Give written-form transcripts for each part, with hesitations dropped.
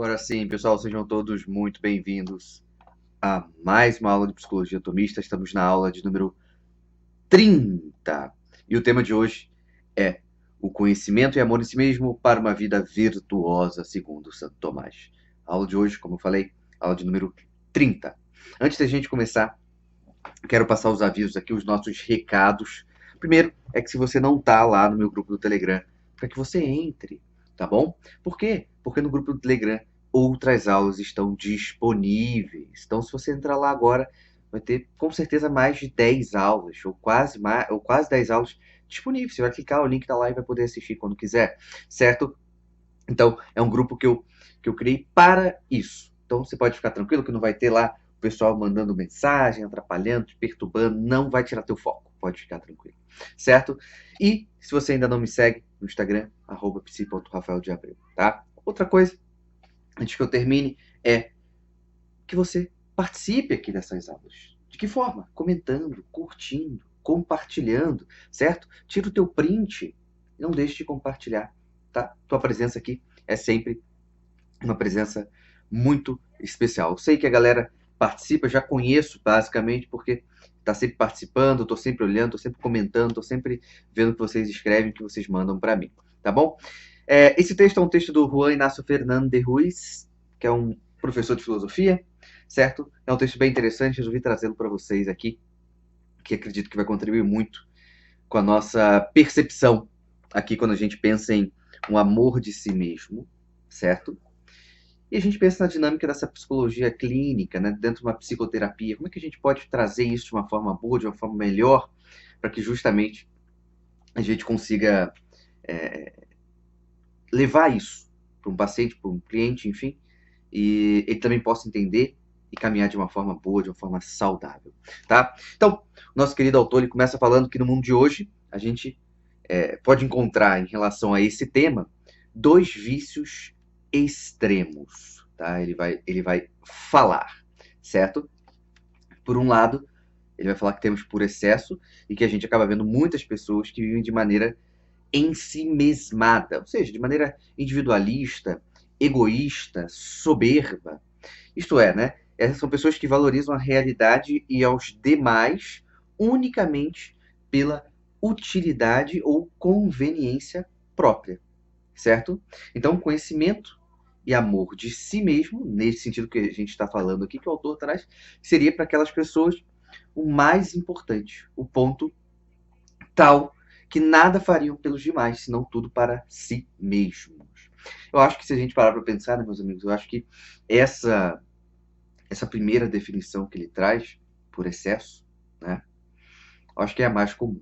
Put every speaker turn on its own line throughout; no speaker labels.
Agora sim, pessoal, sejam todos muito bem-vindos a mais uma aula de Psicologia Atomista. Estamos na aula de número 30. E o tema de hoje é o conhecimento e amor em si mesmo para uma vida virtuosa, segundo Santo Tomás. A aula de hoje, como eu falei, aula de número 30. Antes da gente começar, quero passar os avisos aqui, os nossos recados. Primeiro, é que se você não está lá no meu grupo do Telegram, para que você entre, tá bom? Por quê? Porque no grupo do Telegram outras aulas estão disponíveis. Então, se você entrar lá agora, vai ter com certeza mais de 10 aulas, ou quase 10 aulas disponíveis. Você vai clicar, o link está lá e vai poder assistir quando quiser, certo? Então, é um grupo que eu criei para isso. Então, você pode ficar tranquilo que não vai ter lá o pessoal mandando mensagem, atrapalhando, te perturbando, não vai tirar teu foco. Pode ficar tranquilo, certo? E, se você ainda não me segue no Instagram, @psi.rafaeldeabreu, tá? Outra coisa, antes que eu termine, é que você participe aqui dessas aulas. De que forma? Comentando, curtindo, compartilhando, certo? Tira o teu print e não deixe de compartilhar, tá? Tua presença aqui é sempre uma presença muito especial. Eu sei que a galera participa, já conheço basicamente, porque está sempre participando, estou sempre olhando, estou sempre comentando, estou sempre vendo o que vocês escrevem, o que vocês mandam para mim, tá bom? Esse texto é um texto do Juan Inácio Fernández Ruiz, que é um professor de filosofia, certo? É um texto bem interessante, resolvi trazê-lo para vocês aqui, que acredito que vai contribuir muito com a nossa percepção aqui quando a gente pensa em um amor de si mesmo, certo? E a gente pensa na dinâmica dessa psicologia clínica, né, dentro de uma psicoterapia. Como é que a gente pode trazer isso de uma forma boa, de uma forma melhor, para que justamente a gente consiga levar isso para um paciente, para um cliente, enfim, e ele também possa entender e caminhar de uma forma boa, de uma forma saudável, tá? Então, o nosso querido autor ele começa falando que no mundo de hoje a gente pode encontrar em relação a esse tema dois vícios extremos, tá? Ele vai falar, certo? Por um lado, ele vai falar que temos por excesso e que a gente acaba vendo muitas pessoas que vivem de maneira ensimesmada, ou seja, de maneira individualista, egoísta, soberba. Isto é, né? Essas são pessoas que valorizam a realidade e aos demais unicamente pela utilidade ou conveniência própria, certo? Então, conhecimento e amor de si mesmo, nesse sentido que a gente está falando aqui, que o autor traz, seria para aquelas pessoas o mais importante, o ponto tal que nada fariam pelos demais, senão tudo para si mesmos. Eu acho que se a gente parar para pensar, né, meus amigos, eu acho que essa primeira definição que ele traz, por excesso, né, eu acho que é a mais comum.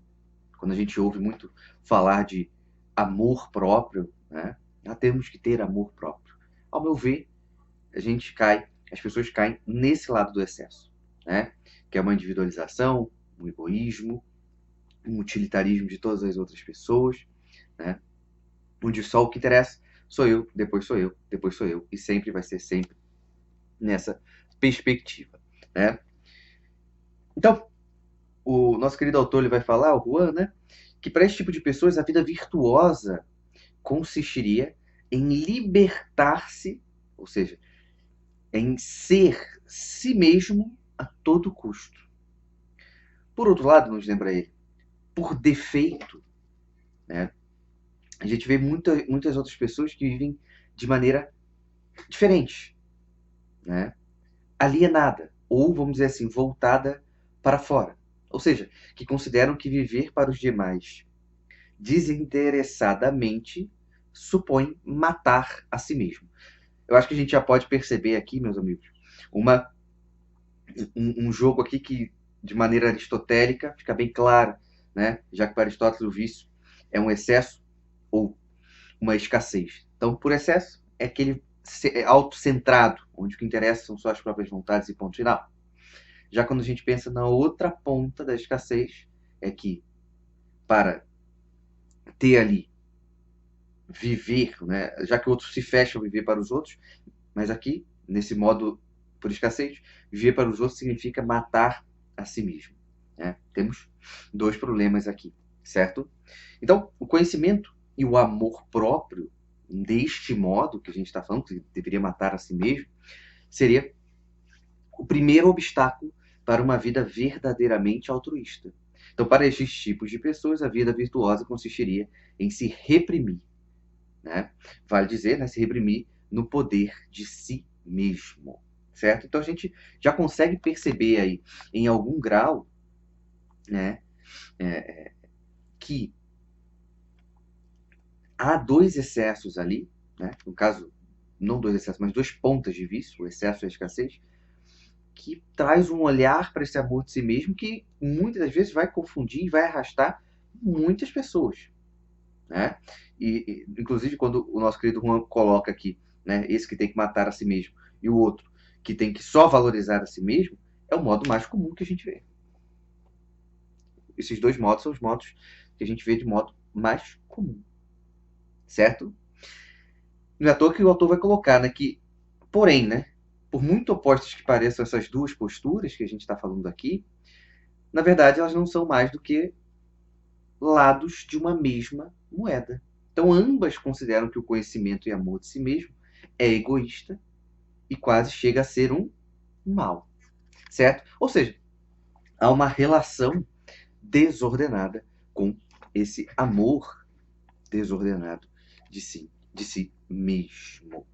Quando a gente ouve muito falar de amor próprio, né, temos que ter amor próprio. Ao meu ver, as pessoas caem nesse lado do excesso, né, que é uma individualização, um egoísmo, um utilitarismo de todas as outras pessoas, né, onde só o que interessa sou eu, depois sou eu, depois sou eu, e sempre vai ser sempre nessa perspectiva, né? Então, o nosso querido autor ele vai falar, o Juan, né, que para esse tipo de pessoas a vida virtuosa consistiria em libertar-se, ou seja, em ser si mesmo a todo custo. Por outro lado, nos lembra ele, por defeito, né, a gente vê muitas outras pessoas que vivem de maneira diferente, né, alienada, ou vamos dizer assim, voltada para fora. Ou seja, que consideram que viver para os demais desinteressadamente supõe matar a si mesmo. Eu acho que a gente já pode perceber aqui, meus amigos, uma, um jogo aqui que, de maneira aristotélica, fica bem claro, né? Já que para Aristóteles o vício é um excesso ou uma escassez. Então, por excesso, é aquele autocentrado, onde o que interessa são só as próprias vontades e ponto final. Já quando a gente pensa na outra ponta da escassez, é que para ter ali, viver, né? Já que o outro se fecha a viver para os outros, mas aqui, nesse modo por escassez, viver para os outros significa matar a si mesmo, né? Temos dois problemas aqui, certo? Então, o conhecimento e o amor próprio, deste modo que a gente está falando, que deveria matar a si mesmo, seria o primeiro obstáculo para uma vida verdadeiramente altruísta. Então, para estes tipos de pessoas, a vida virtuosa consistiria em se reprimir, né? Vale dizer, né, se reprimir no poder de si mesmo, certo? Então a gente já consegue perceber aí, em algum grau, né, que há dois excessos ali, né? No caso, não dois excessos, mas duas pontas de vício, o excesso e a escassez, que traz um olhar para esse amor de si mesmo que muitas das vezes vai confundir e vai arrastar muitas pessoas, né? Inclusive, quando o nosso querido Juan coloca aqui, né, esse que tem que matar a si mesmo e o outro que tem que só valorizar a si mesmo, é o modo mais comum que a gente vê. Esses dois modos são os modos que a gente vê de modo mais comum, certo? Não é à toa que o autor vai colocar, né, que, porém, né, por muito opostas que pareçam essas duas posturas que a gente está falando aqui, na verdade elas não são mais do que lados de uma mesma moeda. Então, ambas consideram que o conhecimento e amor de si mesmo é egoísta e quase chega a ser um mal, certo? Ou seja, há uma relação desordenada com esse amor desordenado de si mesmo,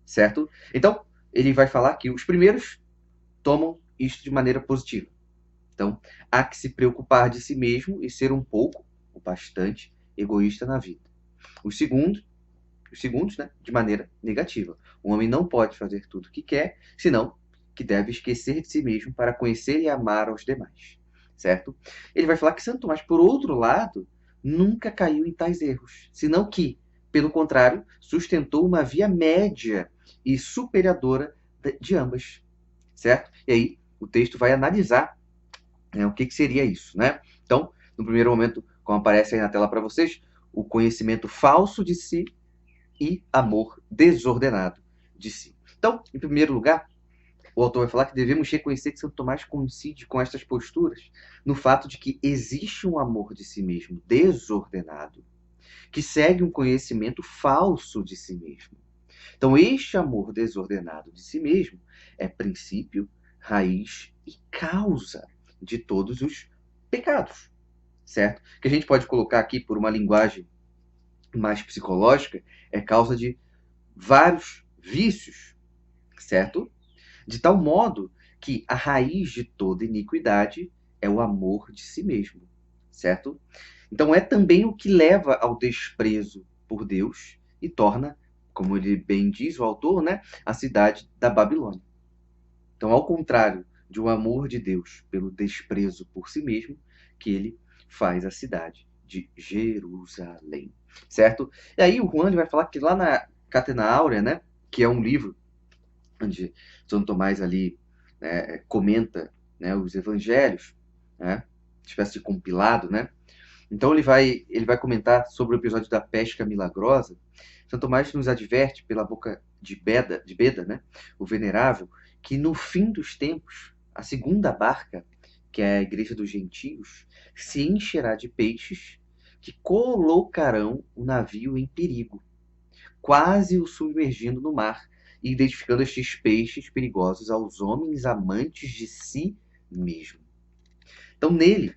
certo? Então, ele vai falar que os primeiros tomam isto de maneira positiva. Então, há que se preocupar de si mesmo e ser um pouco, ou bastante, egoísta na vida. Os segundos, né, de maneira negativa. O homem não pode fazer tudo o que quer, senão que deve esquecer de si mesmo para conhecer e amar aos demais, certo? Ele vai falar que Santo Tomás, por outro lado, nunca caiu em tais erros, senão que, pelo contrário, sustentou uma via média e superadora de ambas, certo? E aí o texto vai analisar, né, o que seria isso, né? Então, no primeiro momento, como aparece aí na tela para vocês, o conhecimento falso de si e amor desordenado de si. Então, em primeiro lugar, o autor vai falar que devemos reconhecer que Santo Tomás coincide com estas posturas no fato de que existe um amor de si mesmo desordenado que segue um conhecimento falso de si mesmo. Então, este amor desordenado de si mesmo é princípio, raiz e causa de todos os pecados, certo? Que a gente pode colocar aqui por uma linguagem mais psicológica, é causa de vários vícios, certo? De tal modo que a raiz de toda iniquidade é o amor de si mesmo, certo? Então é também o que leva ao desprezo por Deus e torna, como ele bem diz, o autor, né, a cidade da Babilônia. Então, ao contrário de um amor de Deus pelo desprezo por si mesmo, que ele faz a cidade de Jerusalém, certo? E aí o Juan vai falar que lá na Catena Áurea, né, que é um livro onde São Tomás ali, né, comenta, né, os evangelhos, né, espécie de compilado, né? Então ele vai comentar sobre o episódio da pesca milagrosa. São Tomás nos adverte pela boca de Beda, né, o venerável, que no fim dos tempos, a segunda barca, que é a igreja dos gentios, se encherá de peixes que colocarão o navio em perigo, quase o submergindo no mar, e identificando estes peixes perigosos aos homens amantes de si mesmo. Então, nele,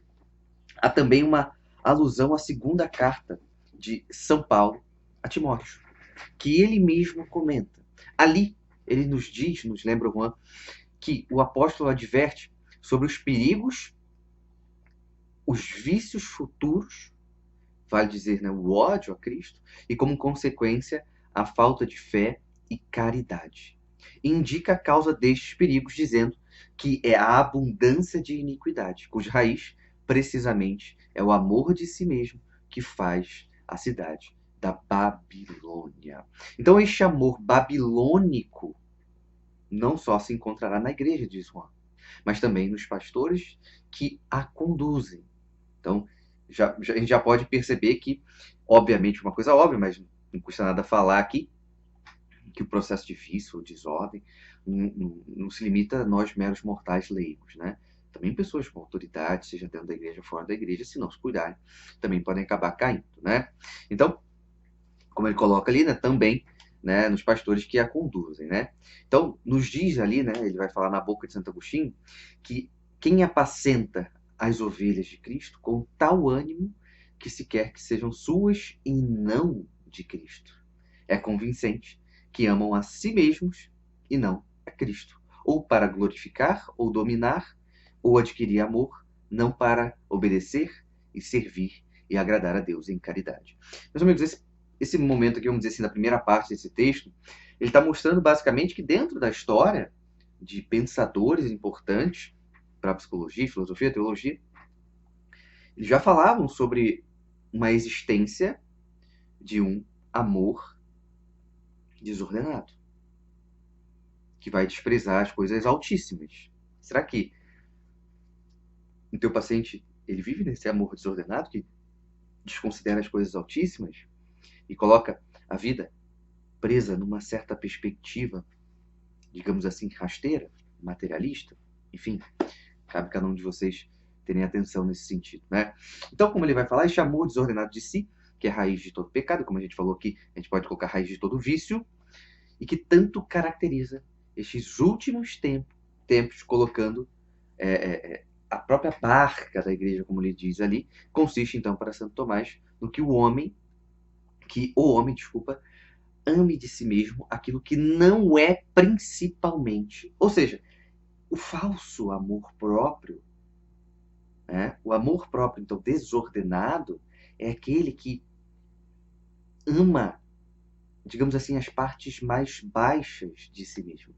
há também uma alusão à segunda carta de São Paulo a Timóteo, que ele mesmo comenta. Ali, ele nos diz, nos lembra, Juan, que o apóstolo adverte sobre os perigos, os vícios futuros, vale dizer, né, o ódio a Cristo, e como consequência, a falta de fé e caridade. E indica a causa destes perigos, dizendo que é a abundância de iniquidade, cuja raiz, precisamente, é o amor de si mesmo que faz a cidade da Babilônia. Então, este amor babilônico não só se encontrará na igreja, diz Juan, mas também nos pastores que a conduzem. Então, a gente já pode perceber que, obviamente, uma coisa óbvia, mas não custa nada falar aqui, que o processo de vício ou desordem não se limita a nós meros mortais leigos, né? Também pessoas com autoridade, seja dentro da igreja ou fora da igreja, se não se cuidarem, também podem acabar caindo, né? Então, como ele coloca ali, né, também, né, nos pastores que a conduzem, né? Então, nos diz ali, né, ele vai falar na boca de Santo Agostinho, que quem apacenta as ovelhas de Cristo com tal ânimo que se quer que sejam suas e não de Cristo. É convincente que amam a si mesmos e não a Cristo, ou para glorificar ou dominar, ou adquirir amor, não para obedecer e servir e agradar a Deus em caridade. Meus amigos, esse momento aqui, vamos dizer assim, da primeira parte desse texto, ele está mostrando basicamente que dentro da história de pensadores importantes para a psicologia, filosofia, teologia, eles já falavam sobre uma existência de um amor desordenado, que vai desprezar as coisas altíssimas. Será que o teu paciente ele vive nesse amor desordenado que desconsidera as coisas altíssimas e coloca a vida presa numa certa perspectiva, digamos assim, rasteira, materialista? Enfim, cabe cada um de vocês terem atenção nesse sentido, né? Então, como ele vai falar, este amor desordenado de si, que é a raiz de todo pecado, como a gente falou aqui, a gente pode colocar a raiz de todo vício, e que tanto caracteriza estes últimos tempos colocando a própria barca da igreja, como ele diz ali, consiste então para Santo Tomás no que o homem, desculpa, ame de si mesmo aquilo que não é principalmente. Ou seja, o falso amor próprio, né? O amor próprio, então, desordenado, é aquele que ama, digamos assim, as partes mais baixas de si mesmo.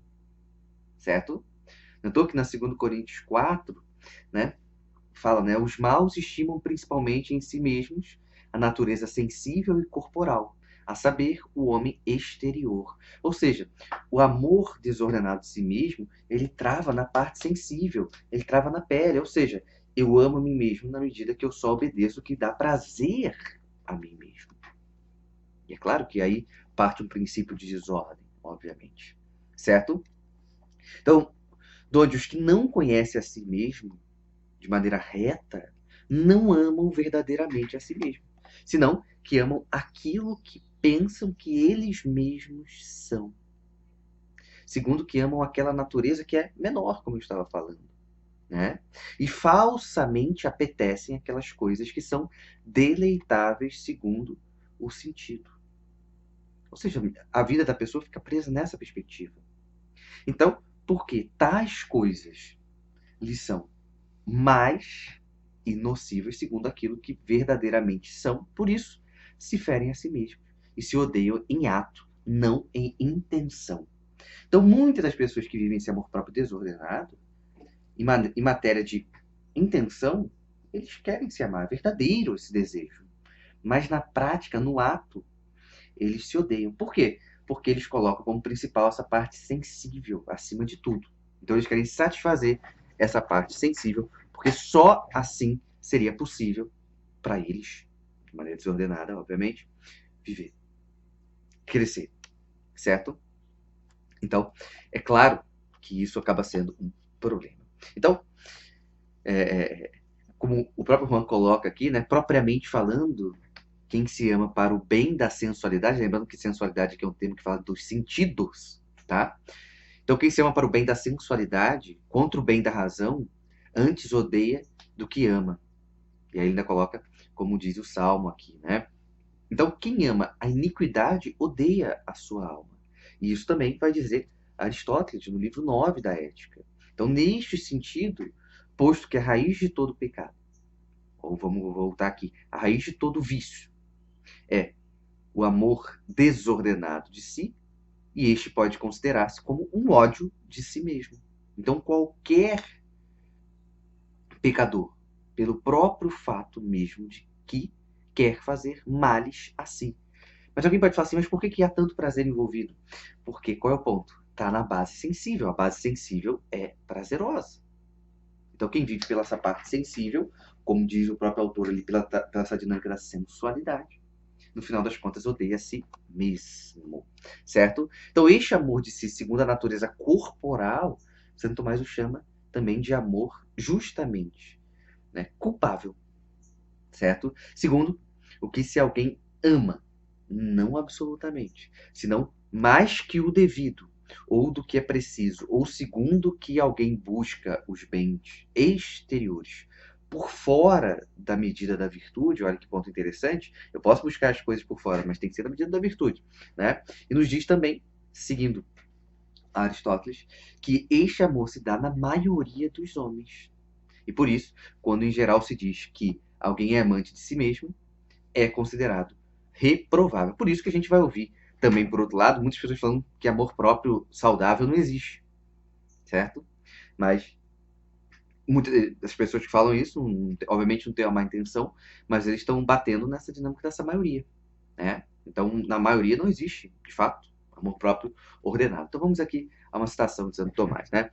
Certo? Notou que na 2 Coríntios 4, né, fala, né, os maus estimam principalmente em si mesmos a natureza sensível e corporal, a saber, o homem exterior. Ou seja, o amor desordenado de si mesmo, ele trava na parte sensível, ele trava na pele. Ou seja, eu amo a mim mesmo na medida que eu só obedeço o que dá prazer a mim mesmo. E é claro que aí parte um princípio de desordem, obviamente. Certo? Então, onde os que não conhecem a si mesmo de maneira reta não amam verdadeiramente a si mesmo, senão que amam aquilo que pensam que eles mesmos são. Segundo, que amam aquela natureza que é menor, como eu estava falando, né? E falsamente apetecem aquelas coisas que são deleitáveis segundo o sentido. Ou seja, a vida da pessoa fica presa nessa perspectiva. Então, porque tais coisas lhes são mais e nocivas segundo aquilo que verdadeiramente são, por isso se ferem a si mesmos e se odeiam em ato, não em intenção. Então, muitas das pessoas que vivem esse amor próprio desordenado, em matéria de intenção, eles querem se amar, é verdadeiro esse desejo. Mas na prática, no ato, eles se odeiam. Por quê? Porque eles colocam como principal essa parte sensível, acima de tudo. Então eles querem satisfazer essa parte sensível, porque só assim seria possível para eles, de maneira desordenada, obviamente, viver, crescer, certo? Então, é claro que isso acaba sendo um problema. Então, como o próprio Juan coloca aqui, né, propriamente falando, quem se ama para o bem da sensualidade, lembrando que sensualidade aqui é um termo que fala dos sentidos, tá? Então, quem se ama para o bem da sensualidade, contra o bem da razão, antes odeia do que ama. E aí ele ainda coloca, como diz o Salmo aqui, né? Então, quem ama a iniquidade odeia a sua alma. E isso também vai dizer Aristóteles no livro 9 da Ética. Então, neste sentido, posto que a raiz de todo pecado, ou vamos voltar aqui, a raiz de todo vício, é o amor desordenado de si, e este pode considerar-se como um ódio de si mesmo. Então, qualquer pecador, pelo próprio fato mesmo de que quer fazer males a si. Mas alguém pode falar assim, mas por que há tanto prazer envolvido? Porque qual é o ponto? Está na base sensível. A base sensível é prazerosa. Então, quem vive pela essa parte sensível, como diz o próprio autor ali, pela essa dinâmica da sensualidade, no final das contas, odeia a si mesmo, certo? Então, este amor de si, segundo a natureza corporal, Santo Tomás o chama também de amor justamente, né, culpável, certo? Segundo, o que se alguém ama, Não absolutamente, senão mais que o devido, ou do que é preciso, ou segundo que alguém busca os bens exteriores por fora da medida da virtude. Olha que ponto interessante, eu posso buscar as coisas por fora, mas tem que ser na medida da virtude, né? E nos diz também, seguindo Aristóteles, que este amor se dá na maioria dos homens. E por isso, quando em geral se diz que alguém é amante de si mesmo, é considerado reprovável. Por isso que a gente vai ouvir também, por outro lado, muitas pessoas falando que amor próprio saudável não existe, certo? Mas muitas das pessoas que falam isso, obviamente não têm uma má intenção, mas eles estão batendo nessa dinâmica dessa maioria, né? Então, na maioria não existe, de fato, amor próprio ordenado. Então vamos aqui a uma citação de Santo Tomás, né?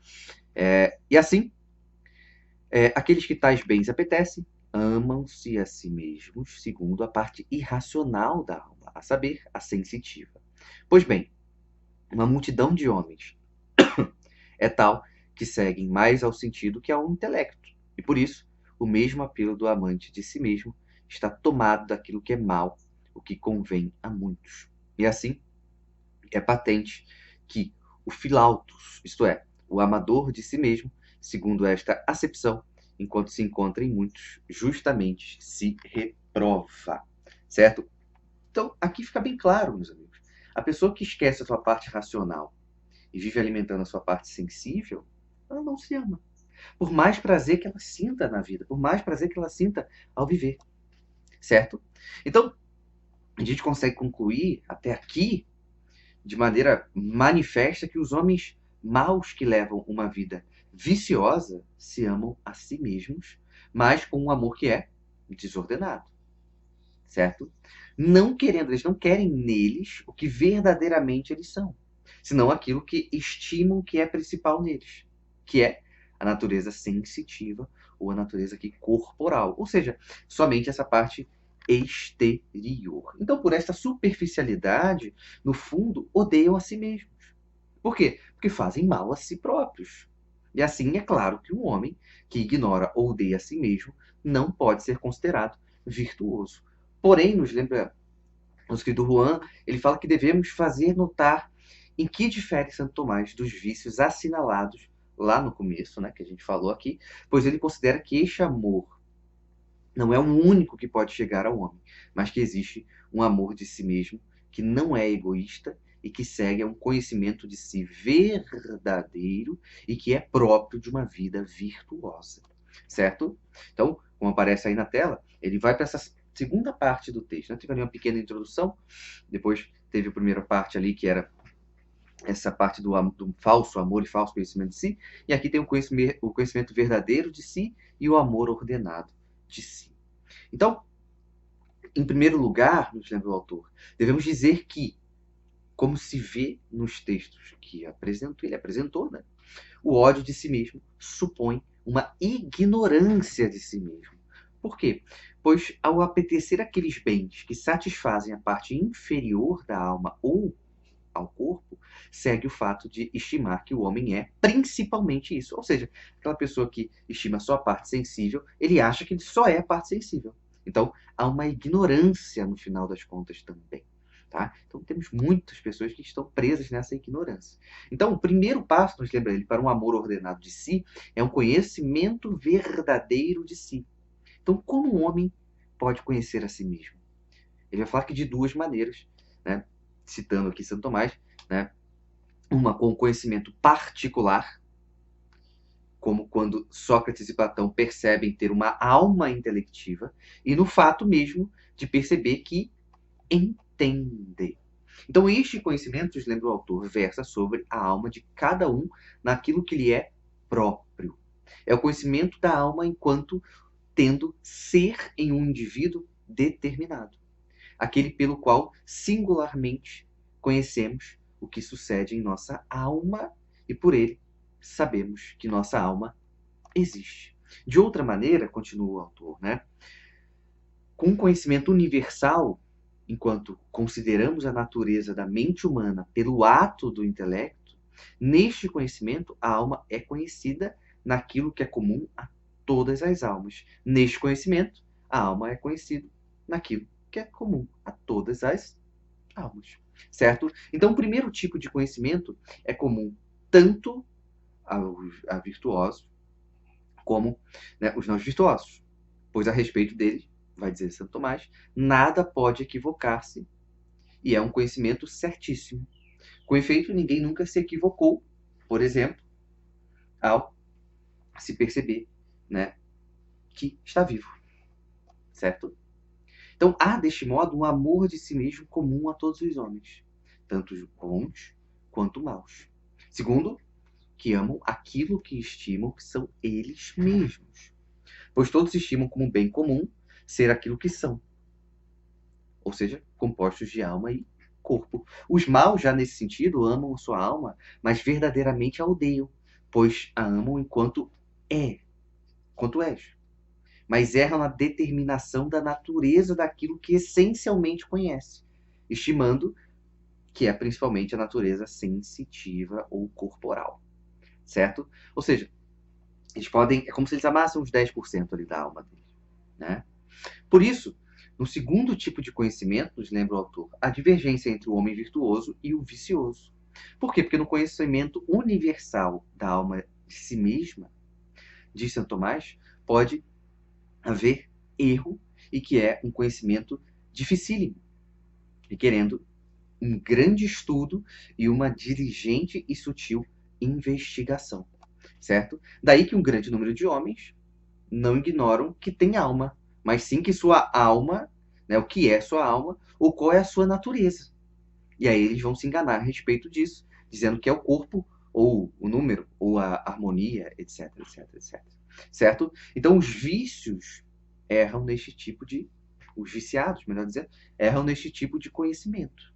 E assim, aqueles que tais bens apetecem, amam-se a si mesmos, segundo a parte irracional da alma, a saber, a sensitiva. Pois bem, uma multidão de homens é tal que seguem mais ao sentido que ao intelecto, e por isso o mesmo apelo do amante de si mesmo está tomado daquilo que é mal, o que convém a muitos. E assim é patente que o filautos, isto é, o amador de si mesmo, segundo esta acepção, enquanto se encontra em muitos, justamente se reprova, certo? Então, aqui fica bem claro, meus amigos. A pessoa que esquece a sua parte racional e vive alimentando a sua parte sensível, ela não se ama. Por mais prazer que ela sinta na vida, por mais prazer que ela sinta ao viver, certo? Então, a gente consegue concluir até aqui de maneira manifesta que os homens maus que levam uma vida viciosa se amam a si mesmos, mas com um amor que é desordenado, certo? Não querendo, eles não querem neles o que verdadeiramente eles são, senão aquilo que estimam que é principal neles, que é a natureza sensitiva ou a natureza aqui corporal, ou seja, somente essa parte exterior. Então, por esta superficialidade, no fundo, odeiam a si mesmos. Por quê? Porque fazem mal a si próprios. E assim, é claro que um homem que ignora ou odeia a si mesmo não pode ser considerado virtuoso. Porém, nos lembra o escritor Juan, ele fala que devemos fazer notar em que difere Santo Tomás dos vícios assinalados lá no começo, né, que a gente falou aqui, pois ele considera que este amor não é o único que pode chegar ao homem, mas que existe um amor de si mesmo que não é egoísta e que segue a um conhecimento de si verdadeiro e que é próprio de uma vida virtuosa, certo? Então, como aparece aí na tela, ele vai para essa segunda parte do texto, né? Teve ali uma pequena introdução, depois teve a primeira parte ali que era essa parte do falso amor e falso conhecimento de si, e aqui tem o conhecimento verdadeiro de si e o amor ordenado de si. Então, em primeiro lugar, nos lembra o autor, devemos dizer que, como se vê nos textos que ele apresentou, né, o ódio de si mesmo supõe uma ignorância de si mesmo. Por quê? Pois ao apetecer aqueles bens que satisfazem a parte inferior da alma ou ao corpo, segue o fato de estimar que o homem é principalmente isso. Ou seja, aquela pessoa que estima só a parte sensível, ele acha que ele só é a parte sensível. Então, há uma ignorância no final das contas também. Tá? Então, temos muitas pessoas que estão presas nessa ignorância. Então, o primeiro passo, nos lembra ele, para um amor ordenado de si, é um conhecimento verdadeiro de si. Então, como um homem pode conhecer a si mesmo? Ele vai falar que de duas maneiras, né? Citando aqui Santo Tomás, né? Uma com conhecimento particular, como quando Sócrates e Platão percebem ter uma alma intelectiva, e no fato mesmo de perceber que entende. Então, este conhecimento, nos lembra o autor, versa sobre a alma de cada um naquilo que lhe é próprio. É o conhecimento da alma enquanto tendo ser em um indivíduo determinado, aquele pelo qual singularmente conhecemos o que sucede em nossa alma e por ele sabemos que nossa alma existe. De outra maneira, continua o autor, né? Com conhecimento universal, enquanto consideramos a natureza da mente humana pelo ato do intelecto, neste conhecimento a alma é conhecida naquilo que é comum a todas as almas. Neste conhecimento, a alma é conhecida naquilo que é comum a todas as almas, certo? Então, o primeiro tipo de conhecimento é comum tanto a virtuosos como, né, os não virtuosos, pois a respeito deles, vai dizer Santo Tomás, nada pode equivocar-se e é um conhecimento certíssimo. Com efeito, ninguém nunca se equivocou, por exemplo, ao se perceber, né, que está vivo, certo? Então, há, deste modo, um amor de si mesmo comum a todos os homens, tanto os bons quanto maus. Segundo, que amam aquilo que estimam que são eles mesmos, pois todos estimam como bem comum ser aquilo que são, ou seja, compostos de alma e corpo. Os maus, já nesse sentido, amam a sua alma, mas verdadeiramente a odeiam, pois a amam enquanto és. Mas erram na determinação da natureza daquilo que essencialmente conhece, estimando que é principalmente a natureza sensitiva ou corporal, certo? Ou seja, eles podem, é como se eles amassem uns 10% ali da alma deles, né? Por isso, no segundo tipo de conhecimento, nos lembra o autor, a divergência entre o homem virtuoso e o vicioso. Por quê? Porque no conhecimento universal da alma de si mesma, diz Santo Tomás, pode haver erro e que é um conhecimento dificílimo, requerendo um grande estudo e uma diligente e sutil investigação, certo? Daí que um grande número de homens não ignoram que tem alma, mas sim que sua alma, né, o que é sua alma, ou qual é a sua natureza. E aí eles vão se enganar a respeito disso, dizendo que é o corpo, ou o número, ou a harmonia, etc, etc, etc. Certo? Então os vícios erram neste tipo de... Os viciados, melhor dizendo, erram neste tipo de conhecimento,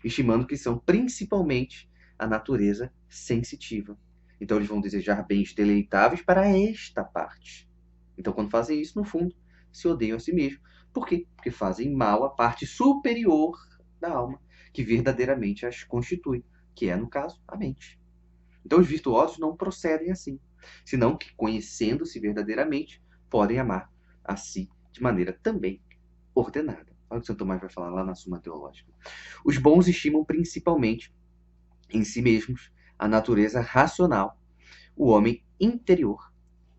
estimando que são principalmente a natureza sensitiva. Então eles vão desejar bens deleitáveis para esta parte. Então, quando fazem isso, no fundo, se odeiam a si mesmos. Por quê? Porque fazem mal à parte superior da alma, que verdadeiramente as constitui, que é, no caso, a mente. Então, os virtuosos não procedem assim, senão que, conhecendo-se verdadeiramente, podem amar a si de maneira também ordenada. Olha o que Santo Tomás vai falar lá na Suma Teológica. Os bons estimam principalmente em si mesmos a natureza racional, o homem interior,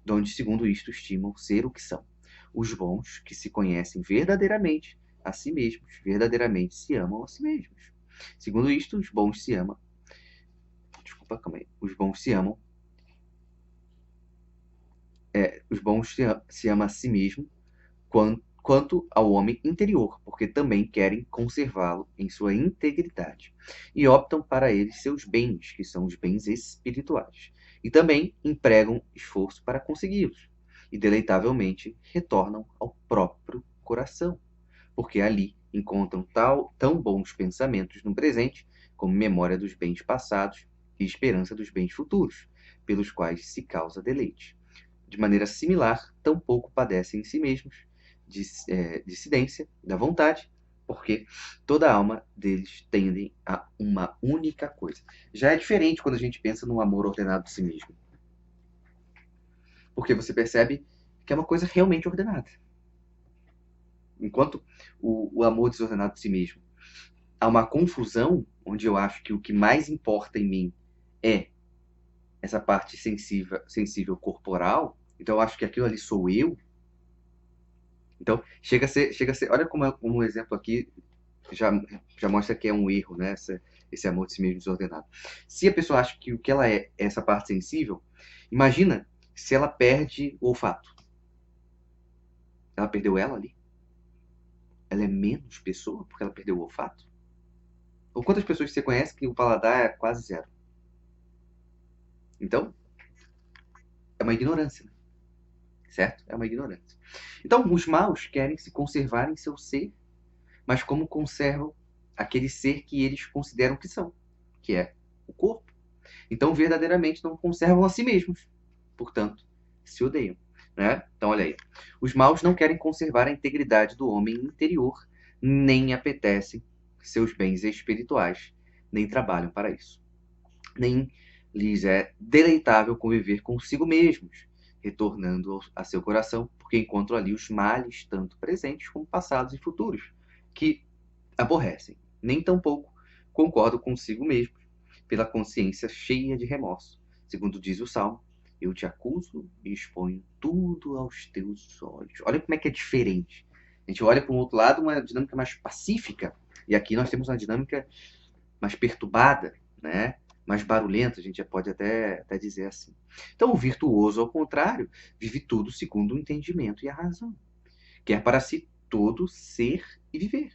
de onde, segundo isto, estimam ser o que são. Os bons, que se conhecem verdadeiramente a si mesmos, verdadeiramente se amam a si mesmos. Segundo isto, os bons se amam. Desculpa, calma aí. Os bons se amam. Os bons se amam a si mesmo quanto ao homem interior, porque também querem conservá-lo em sua integridade, e optam para ele seus bens, que são os bens espirituais, e também empregam esforço para consegui-los, e deleitavelmente retornam ao próprio coração, porque ali encontram tão bons pensamentos no presente, como memória dos bens passados e esperança dos bens futuros, pelos quais se causa deleite. De maneira similar, tampouco padecem em si mesmos dissidência da vontade, porque toda a alma deles tende a uma única coisa. Já é diferente quando a gente pensa no amor ordenado de si mesmo, porque você percebe que é uma coisa realmente ordenada. Enquanto o amor desordenado de si mesmo, há uma confusão onde eu acho que o que mais importa em mim é essa parte sensível corporal, então eu acho que aquilo ali sou eu. Então, chega a ser, olha como um exemplo aqui já, já mostra que é um erro, né? Esse amor de si mesmo desordenado. Se a pessoa acha que o que ela é essa parte sensível, imagina se ela perde o olfato. Ela perdeu ela ali? Ela é menos pessoa porque ela perdeu o olfato? Ou quantas pessoas você conhece que o paladar é quase zero? Então, é uma ignorância, né? Certo? É uma ignorância. Então, os maus querem se conservar em seu ser, mas como conservam aquele ser que eles consideram que são, que é o corpo. Então, verdadeiramente não conservam a si mesmos. Portanto, se odeiam. Né? Então, olha aí. Os maus não querem conservar a integridade do homem interior, nem apetecem seus bens espirituais, nem trabalham para isso. Nem lhes é deleitável conviver consigo mesmos, retornando a seu coração, porque encontram ali os males, tanto presentes como passados e futuros, que aborrecem. nem tampouco concordo consigo mesmo, pela consciência cheia de remorso. Segundo diz o Salmo, eu te acuso e exponho tudo aos teus olhos. Olha como é que é diferente. A gente olha para um outro lado, uma dinâmica mais pacífica, e aqui nós temos uma dinâmica mais perturbada, né? Mais barulhenta, a gente já pode até dizer assim. Então, o virtuoso, ao contrário, vive tudo segundo o entendimento e a razão. Quer para si todo ser e viver,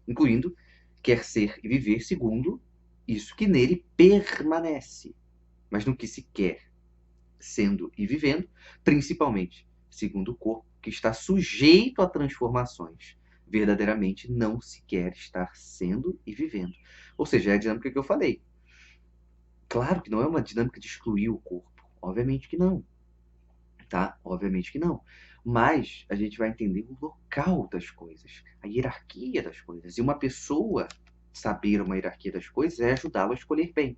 incluindo quer ser e viver segundo isso que nele permanece, mas no que se quer, sendo e vivendo, principalmente segundo o corpo que está sujeito a transformações, verdadeiramente não se quer estar sendo e vivendo. Ou seja, é a dinâmica que eu falei. Claro que não é uma dinâmica de excluir o corpo, obviamente que não, tá? Obviamente que não. Mas a gente vai entender o local das coisas, a hierarquia das coisas. E uma pessoa saber uma hierarquia das coisas é ajudá-lo a escolher bem,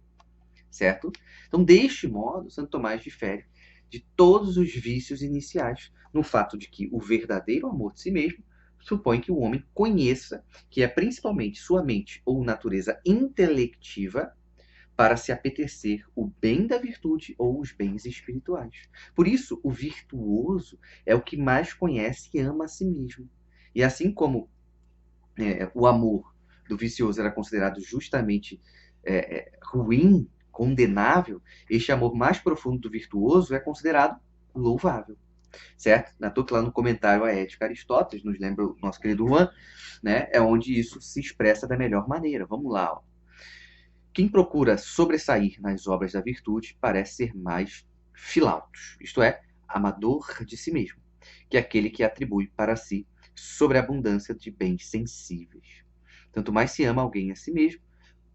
certo? Então, deste modo, Santo Tomás difere de todos os vícios iniciais no fato de que o verdadeiro amor de si mesmo supõe que o homem conheça que é principalmente sua mente ou natureza intelectiva para se apetecer o bem da virtude ou os bens espirituais. Por isso, o virtuoso é o que mais conhece e ama a si mesmo. E assim como o amor do vicioso era considerado justamente ruim, condenável, este amor mais profundo do virtuoso é considerado louvável. Certo? Na toa que lá no comentário a Ética Aristóteles, nos lembra o nosso querido Juan, né? É onde isso se expressa da melhor maneira. Vamos lá, ó. Quem procura sobressair nas obras da virtude parece ser mais filautos, isto é, amador de si mesmo, que é aquele que atribui para si sobreabundância de bens sensíveis. Tanto mais se ama alguém a si mesmo,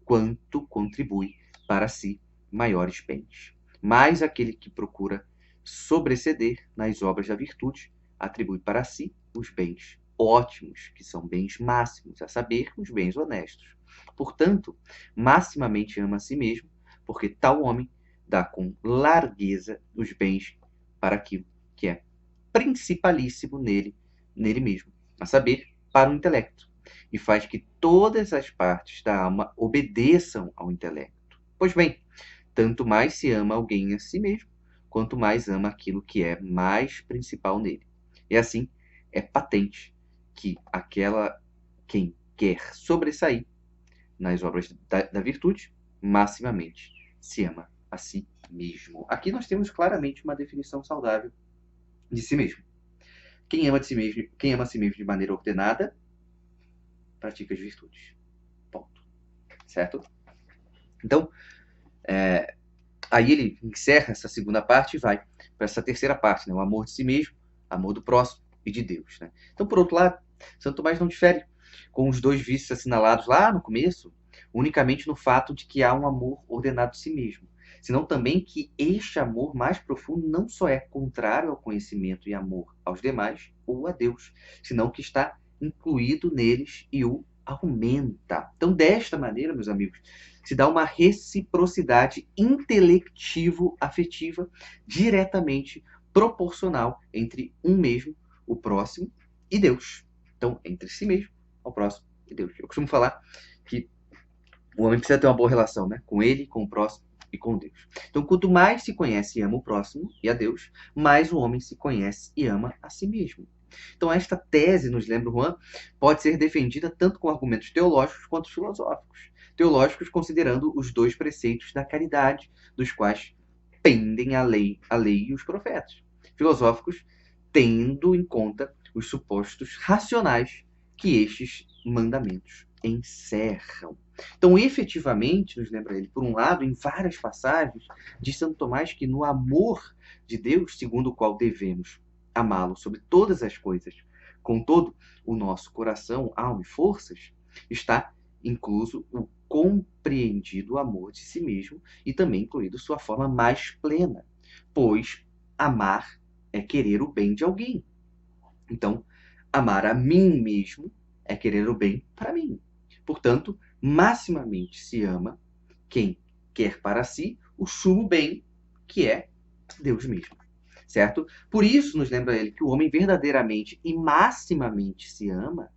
quanto contribui para si maiores bens. Mas aquele que procura sobreceder nas obras da virtude atribui para si os bens ótimos, que são bens máximos, a saber, os bens honestos. Portanto, maximamente ama a si mesmo, porque tal homem dá com largueza os bens para aquilo que é principalíssimo nele mesmo, a saber, para o intelecto, e faz que todas as partes da alma obedeçam ao intelecto. Pois bem, tanto mais se ama alguém a si mesmo, quanto mais ama aquilo que é mais principal nele. E assim, é patente que quem quer sobressair nas obras da virtude, maximamente se ama a si mesmo. Aqui nós temos claramente uma definição saudável de si mesmo. Quem ama a si mesmo de maneira ordenada, pratica as virtudes. Ponto. Certo? Então, aí ele encerra essa segunda parte e vai para essa terceira parte, né? O amor de si mesmo, amor do próximo e de Deus. Né? Então, por outro lado, Santo Tomás não difere com os dois vícios assinalados lá no começo, unicamente no fato de que há um amor ordenado de si mesmo, senão também que este amor mais profundo não só é contrário ao conhecimento e amor aos demais ou a Deus, senão que está incluído neles e o aumenta. Então, desta maneira, meus amigos, se dá uma reciprocidade intelectivo-afetiva diretamente proporcional entre um mesmo, o próximo, e Deus. Então, entre si mesmo, ao próximo e Deus. Eu costumo falar que o homem precisa ter uma boa relação, né? Com ele, com o próximo e com Deus. Então, quanto mais se conhece e ama o próximo e a Deus, mais o homem se conhece e ama a si mesmo. Então, esta tese, nos lembra Juan, pode ser defendida tanto com argumentos teológicos quanto filosóficos. Teológicos considerando os dois preceitos da caridade, dos quais pendem a lei e os profetas. Filosóficos, tendo em conta os supostos racionais que estes mandamentos encerram. Então, efetivamente, nos lembra ele, por um lado, em várias passagens, diz Santo Tomás que no amor de Deus, segundo o qual devemos amá-lo sobre todas as coisas, com todo o nosso coração, alma e forças, está incluso o compreendido amor de si mesmo e também incluído sua forma mais plena, pois amar é querer o bem de alguém. Então, amar a mim mesmo é querer o bem para mim. Portanto, maximamente se ama quem quer para si o sumo bem, que é Deus mesmo. Certo? Por isso, nos lembra ele que o homem verdadeiramente e maximamente se ama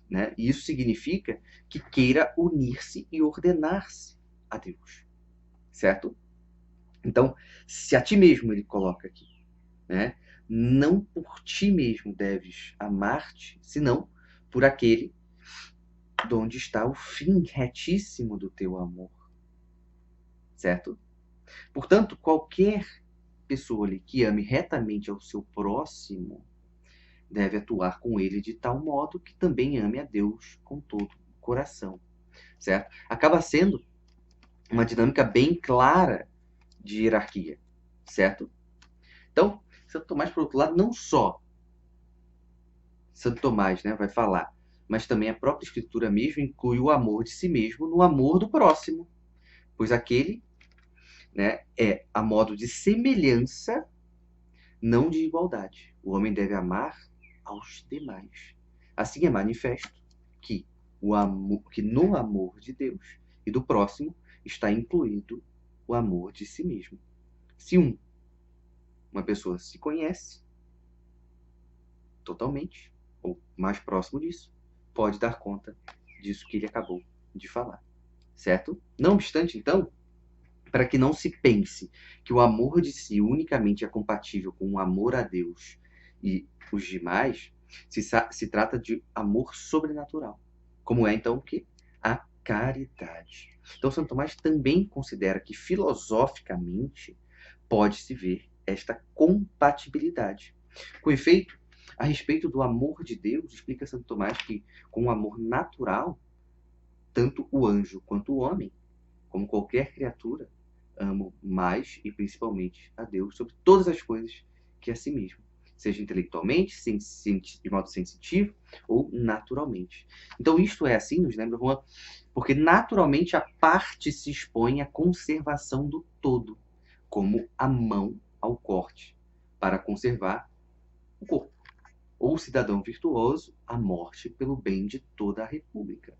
né? E isso significa que queira unir-se e ordenar-se a Deus, certo? Então, se a ti mesmo ele coloca aqui, né? Não por ti mesmo deves amar-te, senão por aquele de onde está o fim retíssimo do teu amor, certo? Portanto, qualquer pessoa ali que ame retamente ao seu próximo deve atuar com ele de tal modo que também ame a Deus com todo o coração, certo? Acaba sendo uma dinâmica bem clara de hierarquia, certo? Então, Santo Tomás, por outro lado, não só Santo Tomás, né, vai falar, mas também a própria Escritura mesmo inclui o amor de si mesmo no amor do próximo, pois aquele, né, é a modo de semelhança, não de igualdade. O homem deve amar aos demais. Assim é manifesto que, que no amor de Deus e do próximo está incluído o amor de si mesmo. Se uma pessoa se conhece totalmente, ou mais próximo disso, pode dar conta disso que ele acabou de falar, certo? Não obstante, então, para que não se pense que o amor de si unicamente é compatível com o amor a Deus e os demais, se trata de amor sobrenatural, como é então o que? A caridade. Então, Santo Tomás também considera que filosoficamente pode-se ver esta compatibilidade. Com efeito, a respeito do amor de Deus, explica Santo Tomás que, com o amor natural, tanto o anjo quanto o homem, como qualquer criatura, amam mais e principalmente a Deus sobre todas as coisas que a si mesmo, seja intelectualmente, de modo sensitivo ou naturalmente. Então, isto é assim, nos lembra, Juan, porque naturalmente a parte se expõe à conservação do todo, como a mão ao corte, para conservar o corpo. Ou cidadão virtuoso, a morte pelo bem de toda a república.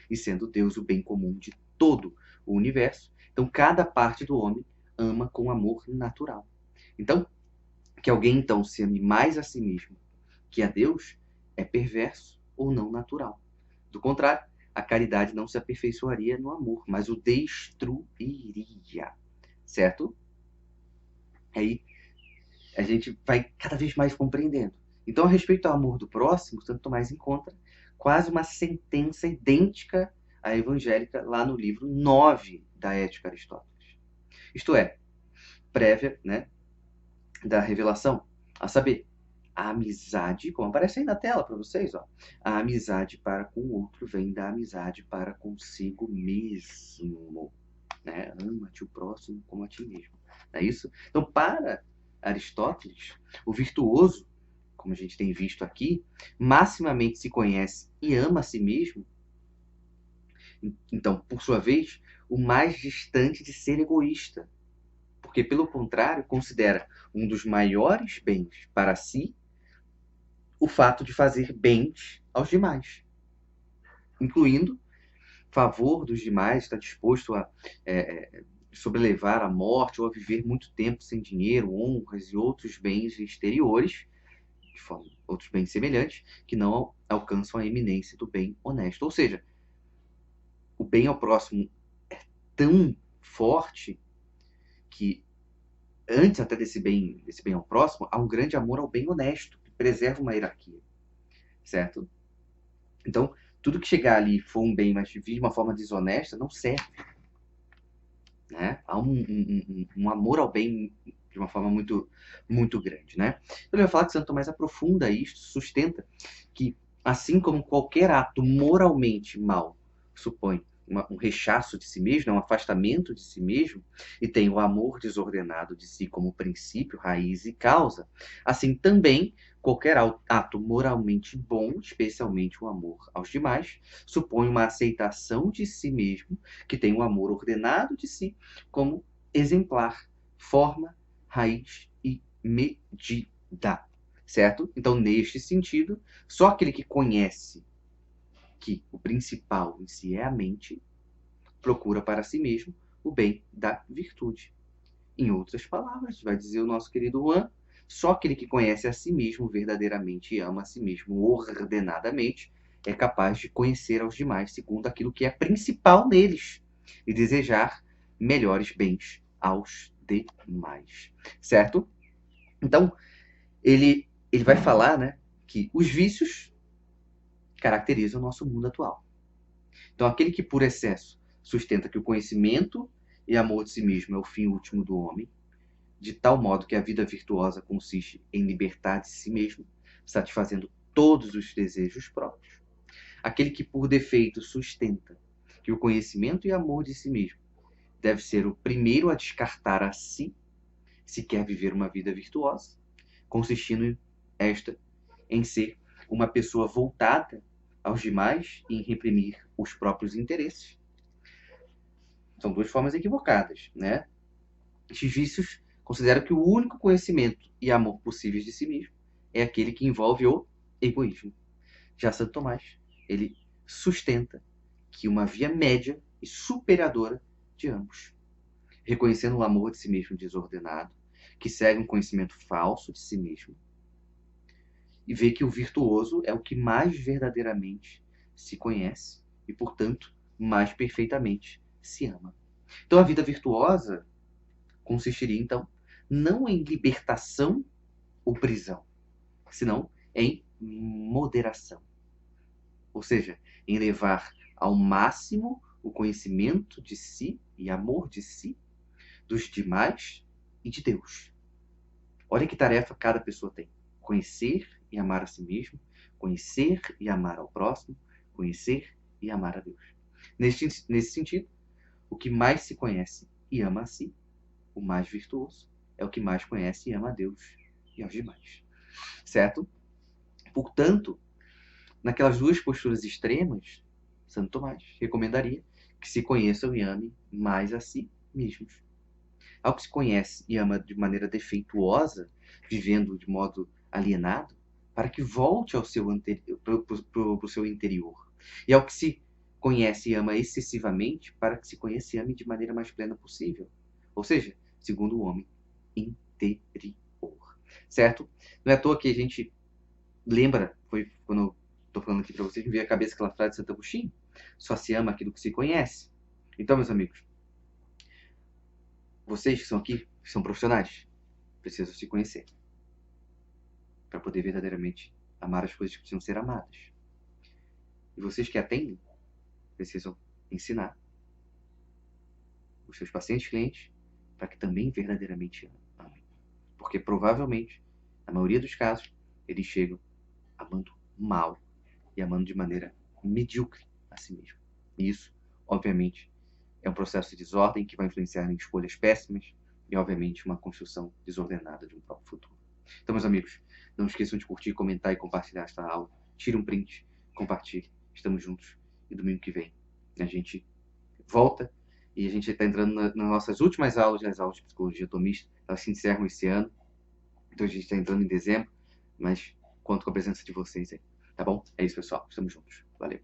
E sendo Deus o bem comum de todo o universo, então cada parte do homem ama com amor natural. Então, que alguém então se ame mais a si mesmo que a Deus é perverso ou não natural. Do contrário, a caridade não se aperfeiçoaria no amor, mas o destruiria. Certo? Aí a gente vai cada vez mais compreendendo. Então, a respeito ao amor do próximo, Santo Tomás encontra quase uma sentença idêntica à evangélica lá no livro 9 da Ética Aristotéles. Isto é, prévia, né, da revelação, a saber, a amizade, como aparece aí na tela para vocês, ó, a amizade para com o outro vem da amizade para consigo mesmo. Né? Ama-te o próximo como a ti mesmo. Não é isso? Então, para Aristóteles, o virtuoso, como a gente tem visto aqui, maximamente se conhece e ama a si mesmo. Então, por sua vez, o mais distante de ser egoísta. Porque, pelo contrário, considera um dos maiores bens para si o fato de fazer bens aos demais, incluindo favor dos demais, está disposto a sobrelevar a morte ou a viver muito tempo sem dinheiro, honras e outros bens exteriores, de forma, outros bens semelhantes, que não alcançam a eminência do bem honesto. Ou seja, o bem ao próximo é tão forte que, antes até desse bem ao próximo, há um grande amor ao bem honesto, que preserva uma hierarquia. Certo? Então, tudo que chegar ali for um bem, mas de uma forma desonesta, não serve. Né? Há um amor ao bem de uma forma muito, muito grande. Né? Ele vai falar que Santo Tomás aprofunda isto, sustenta que, assim como qualquer ato moralmente mau supõe um rechaço de si mesmo, um afastamento de si mesmo, e tem o amor desordenado de si como princípio, raiz e causa, assim também qualquer ato moralmente bom, especialmente o amor aos demais, supõe uma aceitação de si mesmo, que tem o amor ordenado de si como exemplar, forma, raiz e medida. Certo? Então, neste sentido, só aquele que conhece que o principal em si é a mente, procura para si mesmo o bem da virtude. Em outras palavras, vai dizer o nosso querido Juan, só aquele que conhece a si mesmo verdadeiramente e ama a si mesmo ordenadamente é capaz de conhecer aos demais segundo aquilo que é principal neles e desejar melhores bens aos demais, certo? Então, ele vai falar, né, que os vícios caracterizam o nosso mundo atual. Então, aquele que por excesso sustenta que o conhecimento e amor de si mesmo é o fim último do homem, de tal modo que a vida virtuosa consiste em libertar de si mesmo, satisfazendo todos os desejos próprios. Aquele que por defeito sustenta que o conhecimento e amor de si mesmo deve ser o primeiro a descartar a si, se quer viver uma vida virtuosa, consistindo esta em ser uma pessoa voltada aos demais e em reprimir os próprios interesses. São duas formas equivocadas, né? Estes vícios consideram que o único conhecimento e amor possíveis de si mesmo é aquele que envolve o egoísmo. Já Santo Tomás, ele sustenta que uma via média e superadora de ambos, reconhecendo o amor de si mesmo desordenado, que segue um conhecimento falso de si mesmo, e vê que o virtuoso é o que mais verdadeiramente se conhece e, portanto, mais perfeitamente se ama. Então, a vida virtuosa consistiria, então, não em libertação ou prisão, senão em moderação. Ou seja, em levar ao máximo o conhecimento de si e amor de si, dos demais e de Deus. Olha que tarefa cada pessoa tem. Conhecer e amar a si mesmo, conhecer e amar ao próximo, conhecer e amar a Deus. Nesse sentido, o que mais se conhece e ama a si, o mais virtuoso, é o que mais conhece e ama a Deus e aos demais. Certo? Portanto, naquelas duas posturas extremas, Santo Tomás recomendaria que se conheçam e amem mais a si mesmos. Ao que se conhece e ama de maneira defeituosa, vivendo de modo alienado, para que volte ao seu pro seu interior. E ao que se conhece e ama excessivamente, para que se conheça e ame de maneira mais plena possível. Ou seja, segundo o homem interior. Certo? Não é à toa que a gente lembra, foi quando eu estou falando aqui para vocês, me veio à cabeça aquela frase de Santo Agostinho: só se ama aquilo que se conhece. Então, meus amigos, vocês que são aqui, que são profissionais, precisam se conhecer para poder verdadeiramente amar as coisas que precisam ser amadas. E vocês que atendem, precisam ensinar os seus pacientes clientes para que também verdadeiramente amem. Porque provavelmente, na maioria dos casos, eles chegam amando mal e amando de maneira medíocre a si mesmo. E isso, obviamente, é um processo de desordem que vai influenciar em escolhas péssimas e, obviamente, uma construção desordenada de um próprio futuro. Então, meus amigos, não esqueçam de curtir, comentar e compartilhar esta aula. Tire um print, compartilhe. Estamos juntos. E domingo que vem a gente volta e a gente está entrando nas nossas últimas aulas, nas aulas de psicologia atomista. Elas se encerram esse ano. Então a gente está entrando em dezembro, mas conto com a presença de vocês aí. Tá bom? É isso, pessoal. Estamos juntos. Valeu.